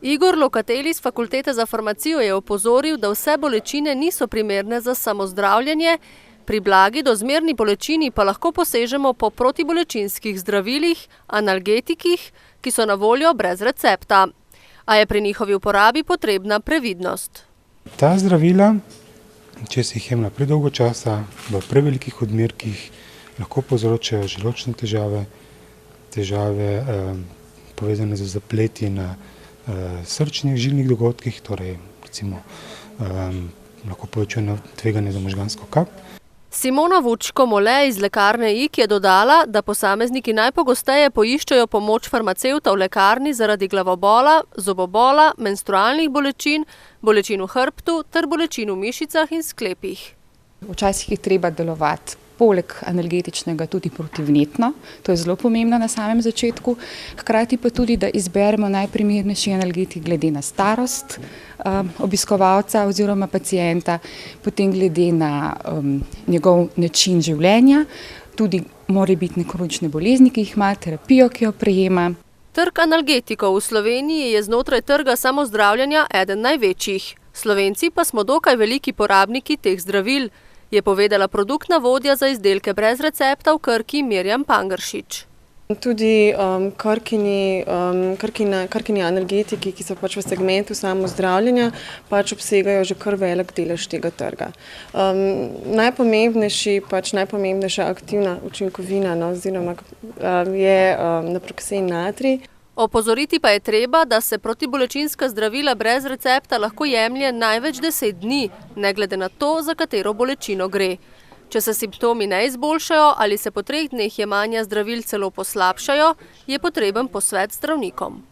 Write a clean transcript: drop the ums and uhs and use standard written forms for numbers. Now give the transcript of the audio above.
Igor Lokatelj iz Fakultete za farmacijo je opozoril, da vse bolečine niso primerne za samozdravljenje, pri blagi do zmerni bolečini pa lahko posežemo po protibolečinskih zdravilih, analgetikih, ki so na voljo brez recepta. A je pri njihovi uporabi potrebna previdnost. Ta zdravila, če se jih jemlje predolgo časa, v prevelikih odmerkih, lahko povzročajo želodčne težave, povezane z zapleti na srčnih žilnih dogodkih, torej recimo lahko povečujejo tveganje za možgansko kap. Simona Vučko-Mole iz lekarne Ig je dodala, da posamezniki najpogosteje poiščejo pomoč farmacevta v lekarni zaradi glavobola, zobobola, menstrualnih bolečin, bolečin v hrbtu ter bolečin v mišicah in sklepih. Včasih je treba delovati poleg analgetičnega tudi protivnetno, to je zelo pomembno na samem začetku, hkrati pa tudi, da izberemo najprimernejši analgetik glede na starost obiskovalca oziroma pacienta, potem glede na njegov način življenja, tudi morebitne kronične bolezni, ki jih ima, terapijo, ki jo prejema. Trg analgetikov v Sloveniji je znotraj trga samozdravljenja eden največjih. Slovenci pa smo dokaj veliki porabniki teh zdravil, je povedala produktna vodja za izdelke brez recepta v Krki Mirjam Pangršič. Tudi Krkini analgetiki, ki so pač v segmentu samozdravljenja, pač obsegajo že kar velik delež tega trga. Najpomembnejša aktivna učinkovina oziroma je naproksen natrij. Opozoriti pa je treba, da se protibolečinska zdravila brez recepta lahko jemlje največ 10 dni, ne glede na to, za katero bolečino gre. Če se simptomi ne izboljšajo ali se po 3 dneh jemanja zdravil celo poslabšajo, je potreben posvet z zdravnikom.